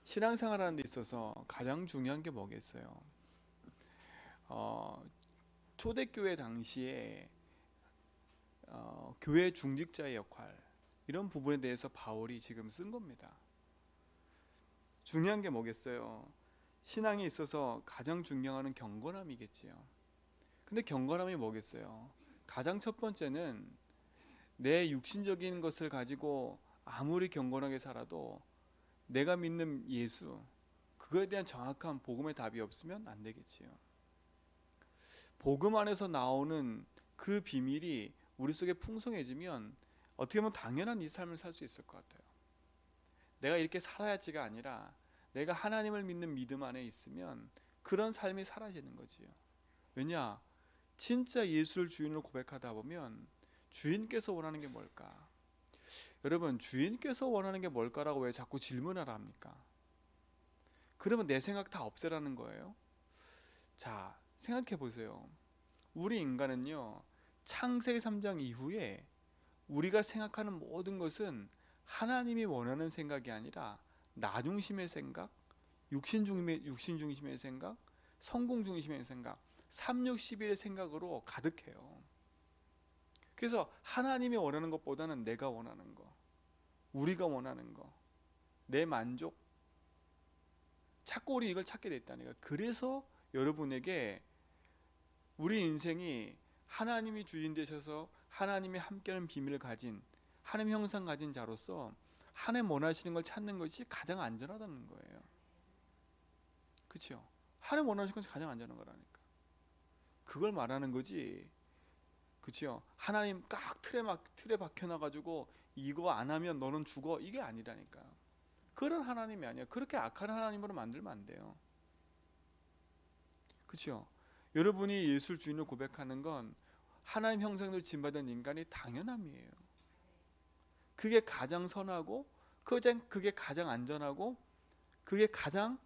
신앙생활하는 데 있어서 가장 중요한 게 뭐겠어요? 어, 초대교회 당시에 교회 중직자의 역할, 이런 부분에 대해서 바울이 지금 쓴 겁니다. 중요한 게 뭐겠어요? 신앙에 있어서 가장 중요한 건 경건함이겠지요. 근데 경건함이 뭐겠어요? 가장 첫 번째는 내 육신적인 것을 가지고 아무리 경건하게 살아도 내가 믿는 예수, 그거에 대한 정확한 복음의 답이 없으면 안 되겠지요. 복음 안에서 나오는 그 비밀이 우리 속에 풍성해지면 어떻게 보면 당연한 이 삶을 살 수 있을 것 같아요. 내가 이렇게 살아야지가 아니라 내가 하나님을 믿는 믿음 안에 있으면 그런 삶이 사라지는 거지요. 왜냐? 진짜 예수를 주인으로 고백하다 보면 주인께서 원하는 게 뭘까? 여러분, 주인께서 원하는 게 뭘까라고 왜 자꾸 질문하라 합니까? 그러면 내 생각 다 없애라는 거예요. 자, 생각해 보세요. 우리 인간은요, 창세기 3장 이후에 우리가 생각하는 모든 것은 하나님이 원하는 생각이 아니라 나 중심의 생각, 육신 중심의 생각, 성공 중심의 생각, 361의 생각으로 가득해요. 그래서 하나님이 원하는 것보다는 내가 원하는 거, 우리가 원하는 거, 내 만족, 자꾸 우리 이걸 찾게 됐다니까. 그래서 여러분에게 우리 인생이 하나님이 주인 되셔서 하나님이 함께하는 비밀을 가진 하나님 형상 가진 자로서 하나님 원하시는 걸 찾는 것이 가장 안전하다는 거예요. 그렇죠? 하나님 원하시는 것이 가장 안전한 거라니까. 그걸 말하는 거지. 그렇죠? 하나님 깍 틀에 박혀놔 가지고 이거 안 하면 너는 죽어, 이게 아니라니까요. 그런 하나님이 아니에요. 그렇게 악한 하나님으로 만들면 안 돼요. 그렇죠? 여러분이 예수를 주인으로 고백하는 건 하나님 형상으로 지음받은 인간의 당연함이에요. 그게 가장 선하고 그게 가장 안전하고 그게 가장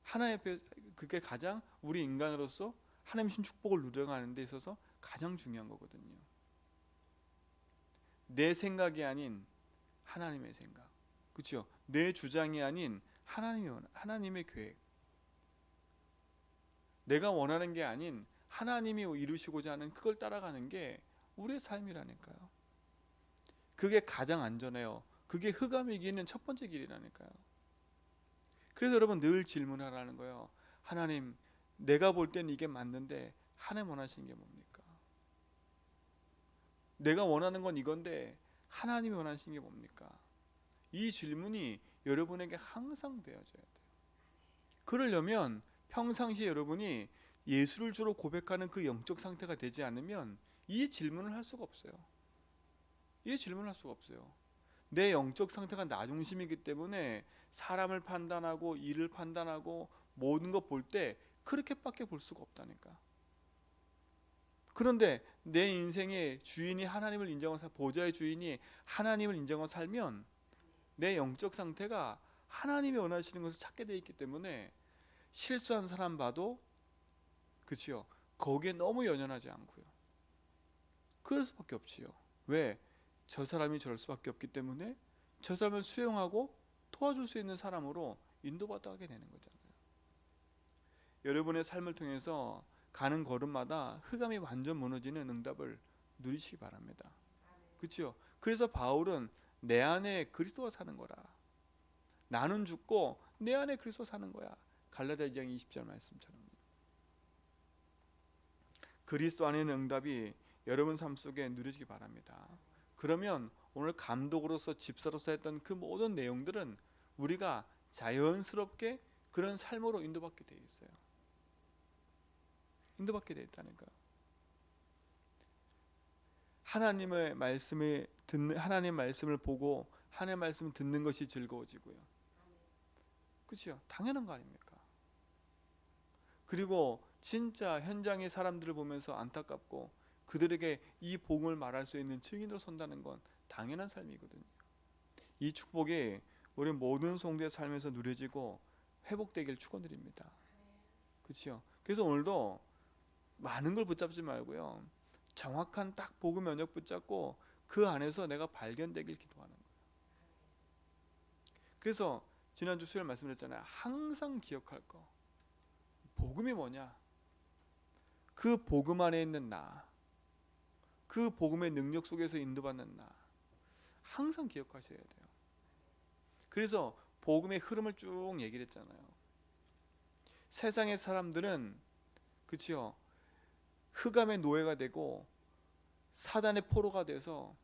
하나님 앞에 그게 가장 우리 인간으로서 하나님 신 축복을 누려가는 데 있어서 가장 중요한 거거든요. 내 생각이 아닌 하나님의 생각, 그렇죠? 내 주장이 아닌 하나님의 계획, 내가 원하는 게 아닌 하나님이 이루시고자 하는 그걸 따라가는 게 우리의 삶이라니까요. 그게 가장 안전해요. 그게 흑암이 이기는 첫 번째 길이라니까요. 그래서 여러분 늘 질문하라는 거예요. 하나님, 내가 볼 땐 이게 맞는데 하나님 원하시는 게 뭡니까? 내가 원하는 건 이건데 하나님이 원하시는 게 뭡니까? 이 질문이 여러분에게 항상 되어져야 돼요. 그러려면 평상시에 여러분이 예수를 주로 고백하는 그 영적 상태가 되지 않으면 이 질문을 할 수가 없어요. 이 질문을 할 수가 없어요. 내 영적 상태가 나 중심이기 때문에 사람을 판단하고 일을 판단하고 모든 거 볼 때 그렇게밖에 볼 수가 없다니까. 그런데 내 인생의 주인이 하나님을 인정하고 보좌의 주인이 하나님을 인정하고 살면 내 영적 상태가 하나님이 원하시는 것을 찾게 돼 있기 때문에 실수한 사람 봐도 그치요, 거기에 너무 연연하지 않고요. 그럴 수밖에 없지요. 왜? 저 사람이 저럴 수밖에 없기 때문에 저 사람을 수용하고 도와줄 수 있는 사람으로 인도받게 되는 거잖아요. 여러분의 삶을 통해서 가는 걸음마다 흑암이 완전 무너지는 응답을 누리시기 바랍니다. 그렇죠? 그래서 바울은 내 안에 그리스도가 사는 거라. 나는 죽고 내 안에 그리스도 사는 거야. 갈라디아 2장 20절 말씀처럼. 그리스도 안에 있는 응답이 여러분 삶 속에 누려지기 바랍니다. 그러면 오늘 감독으로서 집사로서 했던 그 모든 내용들은 우리가 자연스럽게 그런 삶으로 인도받게 되어 있어요. 인도받게 되어 있다니까요. 하나님 말씀을 보고 하나님 말씀을 듣는 것이 즐거워지고요. 그렇죠? 당연한 거 아닙니까? 그리고 진짜 현장의 사람들을 보면서 안타깝고 그들에게 이 복음을 말할 수 있는 증인으로 선다는 건 당연한 삶이거든요. 이 축복이 우리 모든 성도의 삶에서 누려지고 회복되길 축원드립니다. 그렇죠? 그래서 오늘도 많은 걸 붙잡지 말고요, 정확한 딱 복음 면역 붙잡고 그 안에서 내가 발견되길 기도하는 거예요. 그래서 지난주 수요일 말씀드렸잖아요. 항상 기억할 거. 복음이 뭐냐? 그 복음 안에 있는 나, 그 복음의 능력 속에서 인도받는 나, 항상 기억하셔야 돼요. 그래서 복음의 흐름을 쭉 얘기를 했잖아요. 세상의 사람들은 그치요, 흑암의 노예가 되고 사단의 포로가 돼서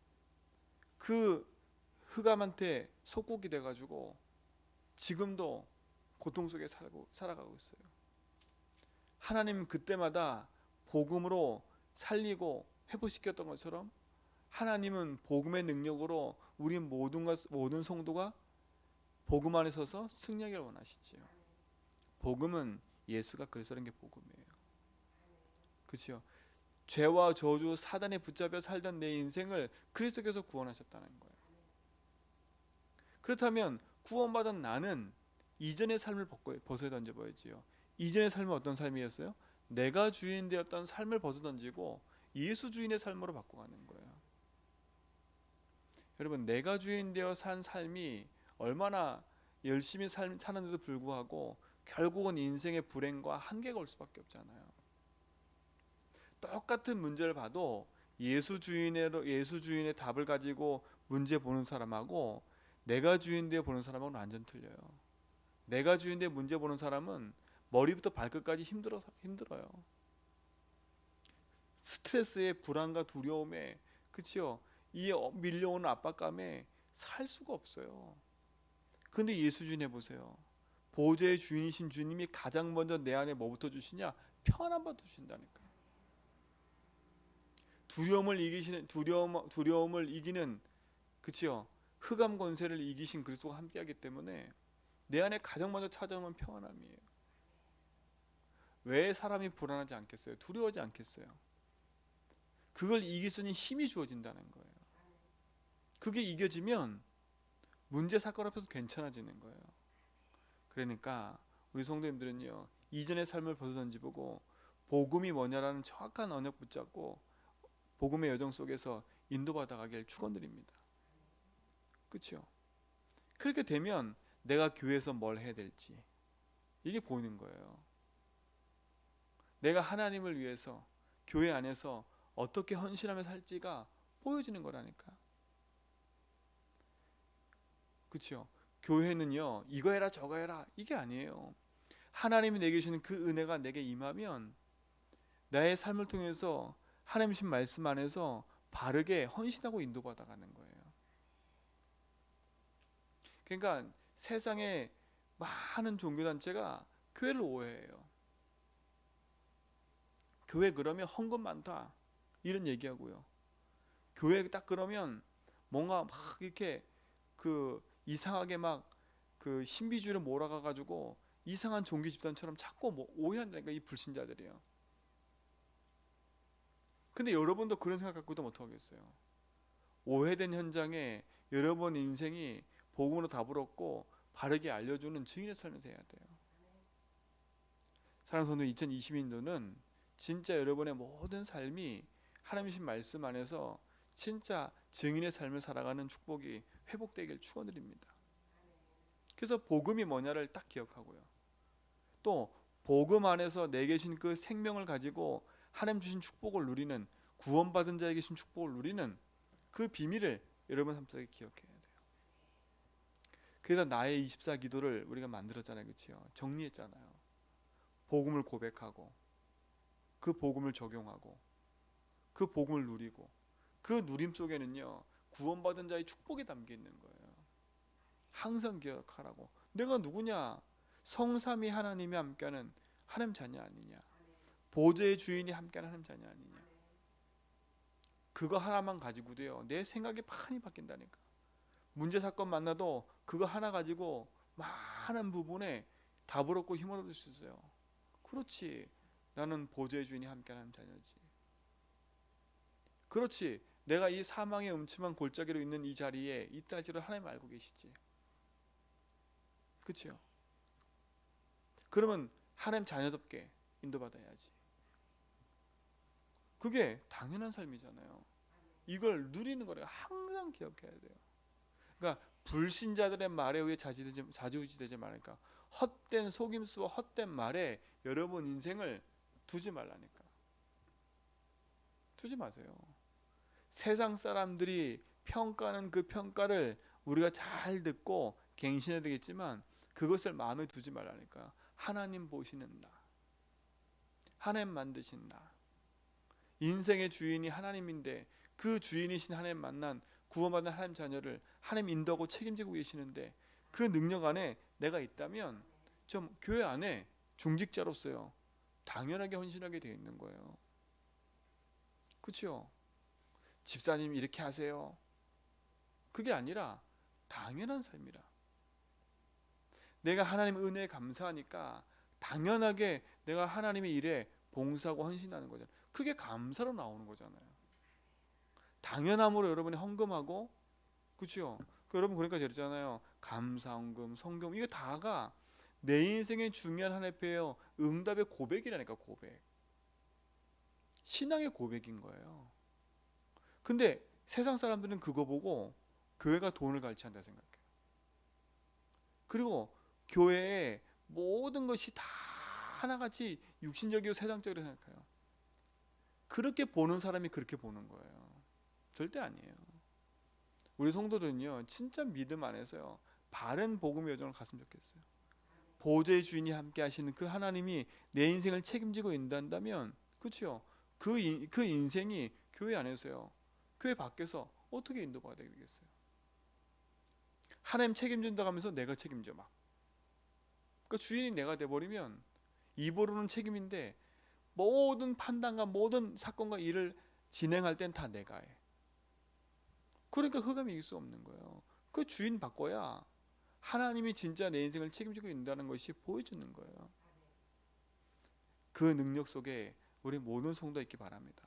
그 흑암한테 속국이 돼가지고 지금도 고통 속에 살아가고 있어요. 하나님은 그때마다 복음으로 살리고 회복시켰던 것처럼 하나님은 복음의 능력으로 우리 모든 성도가 복음 안에 서서 승리하기를 원하시지요. 복음은 예수가 그래서 그런 게 복음이에요. 그렇죠? 죄와 저주 사단에 붙잡혀 살던 내 인생을 그리스도께서 구원하셨다는 거예요. 그렇다면 구원받은 나는 이전의 삶을 벗어 던져봐야지요. 이전의 삶은 어떤 삶이었어요? 내가 주인 되었던 삶을 벗어 던지고 예수 주인의 삶으로 바꿔가는 거예요. 여러분, 내가 주인 되어 산 삶이 얼마나 열심히 사는데도 불구하고 결국은 인생의 불행과 한계가 올 수밖에 없잖아요. 똑같은 문제를 봐도 예수 주인의 답을 가지고 문제 보는 사람하고 내가 주인 되어 보는 사람하고는 완전 틀려요. 내가 주인 되어 문제 보는 사람은 머리부터 발끝까지 힘들어요. 스트레스에, 불안과 두려움에, 그치요, 이 밀려오는 압박감에 살 수가 없어요. 근데 예수 주인 해보세요. 보좌의 주인이신 주님이 가장 먼저 내 안에 뭐부터 주시냐? 평안함부터 주신다니까. 두려움을 이기는, 그치요, 흑암 권세를 이기신 그리스도가 함께하기 때문에 내 안에 가장 먼저 찾아오는 평안함이에요. 왜 사람이 불안하지 않겠어요? 두려워하지 않겠어요? 그걸 이길 수 있는 힘이 주어진다는 거예요. 그게 이겨지면 문제 사건 앞에서 괜찮아지는 거예요. 그러니까 우리 성도님들은요, 이전의 삶을 벗어 던지보고 복음이 뭐냐라는 정확한 언역 붙잡고 복음의 여정 속에서 인도받아 가길 축원드립니다. 그렇죠? 그렇게 되면 내가 교회에서 뭘 해야 될지 이게 보이는 거예요. 내가 하나님을 위해서 교회 안에서 어떻게 헌신하며 살지가 보여지는 거라니까. 그렇죠? 교회는요, 이거 해라 저거 해라 이게 아니에요. 하나님이 내게 주시는 그 은혜가 내게 임하면 나의 삶을 통해서 하나님 주신 말씀 안에서 바르게 헌신하고 인도받아 가는 거예요. 그러니까 세상에 많은 종교단체가 교회를 오해해요. 교회 그러면 헌금 많다 이런 얘기하고요. 교회 딱 그러면 뭔가 막 이렇게 그 이상하게 막 그 신비주의를 몰아가 가지고 이상한 종교 집단처럼 자꾸 뭐 오해한다니까, 이 불신자들이요. 근데 여러분도 그런 생각 갖고도 못하겠어요. 오해된 현장에 여러분 인생이 복음으로 답을 얻고 바르게 알려주는 증인의 삶을 해야 돼요. 사랑하는 성도, 2022년도는 진짜 여러분의 모든 삶이 하나님이신 말씀 안에서 진짜 증인의 삶을 살아가는 축복이 회복되길 축원드립니다. 그래서 복음이 뭐냐를 딱 기억하고요. 또 복음 안에서 내게 주신 그 생명을 가지고 하나님 주신 축복을 누리는, 구원받은 자에게 주신 축복을 누리는 그 비밀을 여러분 삶 속에 기억해야 돼요. 그래서 나의 24 기도를 우리가 만들었잖아요. 그렇죠? 정리했잖아요. 복음을 고백하고 그 복음을 적용하고 그 복음을 누리고 그 누림 속에는요, 구원받은 자의 축복이 담겨 있는 거예요. 항상 기억하라고. 내가 누구냐? 성삼위 하나님이 함께하는 하나님 자녀 아니냐? 보좌의 주인이 함께하는 하나님 자녀 아니냐? 그거 하나만 가지고도요, 내 생각이 많이 바뀐다니까. 문제 사건 만나도 그거 하나 가지고 많은 부분에 답을 얻고 힘을 얻을 수 있어요. 그렇지, 나는 보좌의 주인이 함께하는 자녀지. 그렇지, 내가 이 사망의 음침한 골짜기로 있는 이 자리에 있다지를 하나님 알고 계시지. 그렇죠? 그러면 하나님 자녀답게 인도받아야지. 그게 당연한 삶이잖아요. 이걸 누리는 거를 항상 기억해야 돼요. 그러니까 불신자들의 말에 의해 좌지우지되지 말라니까. 헛된 속임수와 헛된 말에 여러분 인생을 두지 말라니까. 두지 마세요. 세상 사람들이 평가하는 그 평가를 우리가 잘 듣고 갱신해야 되겠지만 그것을 마음에 두지 말라니까. 하나님 보시는 나, 하나님 만드신 나, 인생의 주인이 하나님인데 그 주인이신 하나님 만난 구원받은 하나님 자녀를 하나님 인도하고 책임지고 계시는데 그 능력 안에 내가 있다면 좀 교회 안에 중직자로서요 당연하게 헌신하게 되어 있는 거예요. 그렇죠? 집사님 이렇게 하세요. 그게 아니라 당연한 삶이라. 내가 하나님 은혜에 감사하니까 당연하게 내가 하나님의 일에 봉사하고 헌신하는 거잖아요. 그게 감사로 나오는 거잖아요. 당연함으로 여러분이 헌금하고, 그렇죠? 여러분 그러니까 그랬잖아요. 감사 헌금, 성금 이거 다가 내 인생의 중요한 하나님의 응답의 고백이라니까. 고백. 신앙의 고백인 거예요. 근데 세상 사람들은 그거 보고 교회가 돈을 갈취한다 생각해요. 그리고 교회의 모든 것이 다 하나같이 육신적이고 세상적으로 생각해요. 그렇게 보는 사람이 그렇게 보는 거예요. 절대 아니에요. 우리 성도들은요 진짜 믿음 안에서요 바른 복음의 여정을 갔으면 좋겠어요. 보좌의 주인이 함께 하시는 그 하나님이 내 인생을 책임지고 인도한다면, 그렇죠? 그 인생이 교회 안에서요 교회 밖에서 어떻게 인도받아야 되겠어요? 하나님 책임진다고 하면서 내가 책임져 막. 그러니까 주인이 내가 돼버리면 입으로는 책임인데 모든 판단과 모든 사건과 일을 진행할 땐 다 내가 해. 그러니까 흑암이 이길 수 없는 거예요. 그 주인 바꿔야 하나님이 진짜 내 인생을 책임지고 있다는 것이 보여주는 거예요. 그 능력 속에 우리 모든 성도 있기 바랍니다.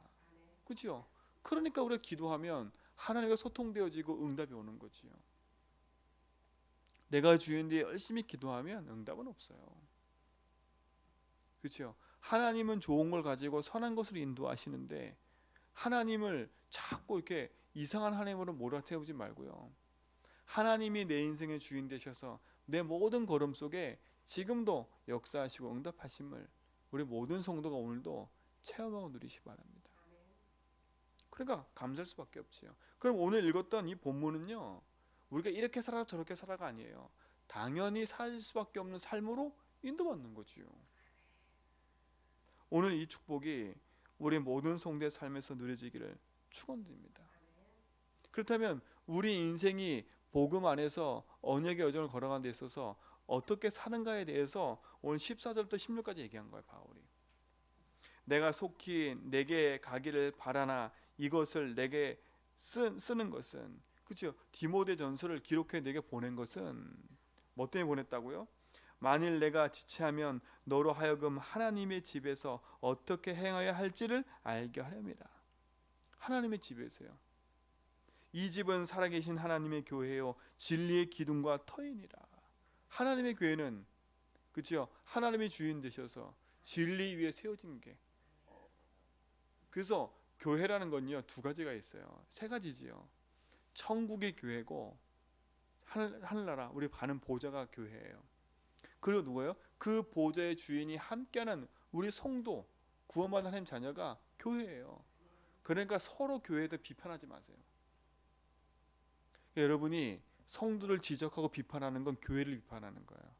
그렇죠? 그러니까 우리가 기도하면 하나님과 소통되어지고 응답이 오는 거지요. 내가 주인인데 열심히 기도하면 응답은 없어요. 그렇죠? 하나님은 좋은 걸 가지고 선한 것을 인도하시는데 하나님을 자꾸 이렇게 이상한 하나님으로 몰아태우지 말고요. 하나님이 내 인생의 주인 되셔서 내 모든 걸음 속에 지금도 역사하시고 응답하심을 우리 모든 성도가 오늘도 체험하고 누리시기 바랍니다. 그러니까 감사할 수밖에 없지요. 그럼 오늘 읽었던 이 본문은요 우리가 이렇게 살아 저렇게 살아가 아니에요. 당연히 살 수밖에 없는 삶으로 인도받는 거지요. 오늘 이 축복이 우리 모든 성도의 삶에서 누려지기를 축원드립니다. 그렇다면 우리 인생이 복음 안에서 언약의 여정을 걸어가는 데 있어서 어떻게 사는가에 대해서 오늘 14절부터 16까지 얘기한 거예요. 바울이 내가 속히 내게 가기를 바라나 이것을 내게 쓰는 것은, 그렇죠? 디모데 전서를 기록해 내게 보낸 것은 뭐 때문에 보냈다고요? 만일 내가 지체하면 너로 하여금 하나님의 집에서 어떻게 행하여야 할지를 알게 하렵니다. 하나님의 집에서요. 이 집은 살아계신 하나님의 교회요 진리의 기둥과 터이니라. 하나님의 교회는, 그렇죠? 하나님의 주인 되셔서 진리 위에 세워진 게. 그래서 교회라는 건요 두 가지가 있어요. 세 가지지요. 천국의 교회고 하늘나라 우리 가는 보좌가 교회예요. 그리고 누구예요? 그 보좌의 주인이 함께하는 우리 성도 구원받은 하나님 자녀가 교회예요. 그러니까 서로 교회에 대해 비판하지 마세요. 여러분이 성도를 지적하고 비판하는 건 교회를 비판하는 거예요.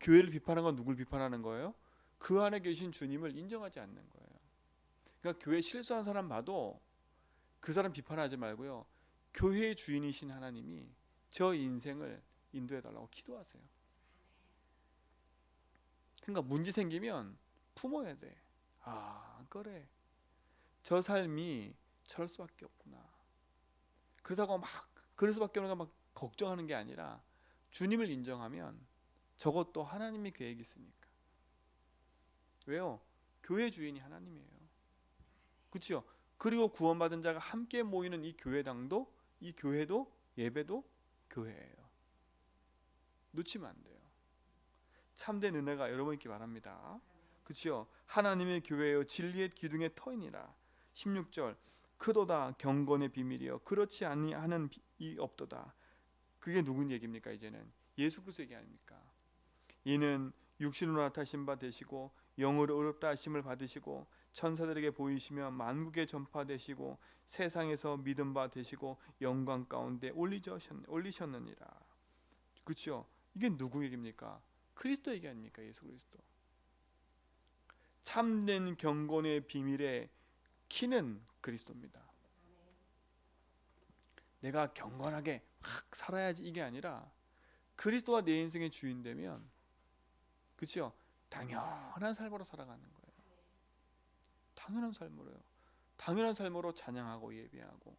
교회를 비판하는 건 누굴 비판하는 거예요? 그 안에 계신 주님을 인정하지 않는 거예요. 그러니까 교회 실수한 사람 봐도 그 사람 비판하지 말고요. 교회의 주인이신 하나님이 저 인생을 인도해 달라고 기도하세요. 그러니까 문제 생기면 품어야 돼. 아, 그래. 저 삶이 저럴 수밖에 없구나. 그러다가 막 그럴 수밖에 없는 막 걱정하는 게 아니라 주님을 인정하면 저것도 하나님의 계획이 있으니까. 왜요? 교회 주인이 하나님이에요. 그렇죠? 그리고 구원받은 자가 함께 모이는 이 교회당도, 이 교회도, 예배도 교회예요. 놓치면 안 돼요. 참된 은혜가 여러분 있기 바랍니다. 그렇죠? 하나님의 교회여 진리의 기둥의 터이니라. 16절 크도다 경건의 비밀이여 그렇지 아니하는 이 없도다. 그게 누군 얘기입니까? 이제는 예수 그리스도 얘기 아닙니까? 이는 육신으로 나타나신 바 되시고 영으로 의롭다 하심을 받으시고 천사들에게 보이시며 만국에 전파되시고 세상에서 믿음 바 되시고 영광 가운데 올리셨느니라. 그렇죠? 이게 누구 얘기입니까? 그리스도 얘기 아닙니까? 예수 그리스도. 참된 경건의 비밀의 키는 그리스도입니다. 내가 경건하게 확 살아야지 이게 아니라 그리스도가 내 인생의 주인 되면, 그렇죠? 당연한 삶으로 살아가는 거예요. 당연한 삶으로요. 당연한 삶으로 찬양하고 예배하고,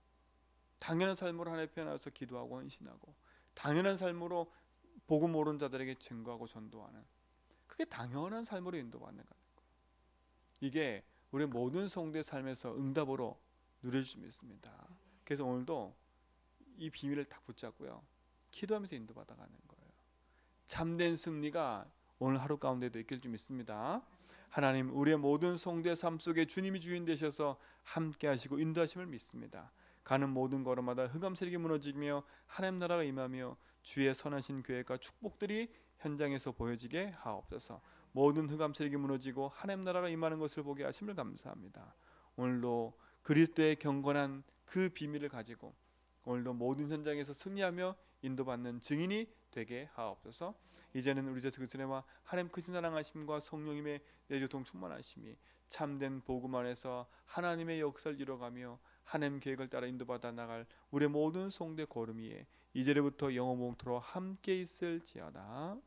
당연한 삶으로 하나님 앞에 나와서 기도하고 헌신하고, 당연한 삶으로 복음 모르는 자들에게 증거하고 전도하는, 그게 당연한 삶으로 인도받는 거예요. 이게 우리 모든 성도의 삶에서 응답으로 누릴 수 있습니다. 그래서 오늘도 이 비밀을 딱 붙잡고요, 기도하면서 인도받아가는 거예요. 참된 승리가 오늘 하루 가운데도 있길 좀 믿습니다. 하나님, 우리의 모든 성도의 삶 속에 주님이 주인 되셔서 함께 하시고 인도하심을 믿습니다. 가는 모든 걸음마다 흑암세력이 무너지며 하나님 나라가 임하며 주의 선하신 계획과 축복들이 현장에서 보여지게 하옵소서. 모든 흑암세력이 무너지고 하나님 나라가 임하는 것을 보게 하심을 감사합니다. 오늘도 그리스도의 경건한 그 비밀을 가지고 오늘도 모든 현장에서 승리하며 인도받는 증인이 되게 하옵소서. 이제는 우리 제수 그리스도와 하나님 크신 사랑하심과 성령님의 내주동 충만하심이 참된 복음 안에서 하나님의 역사를 이뤄가며 하나님 계획을 따라 인도받아 나갈 우리 모든 성도의 걸음 위에 이제부터 영원 영토로 함께 있을지어다.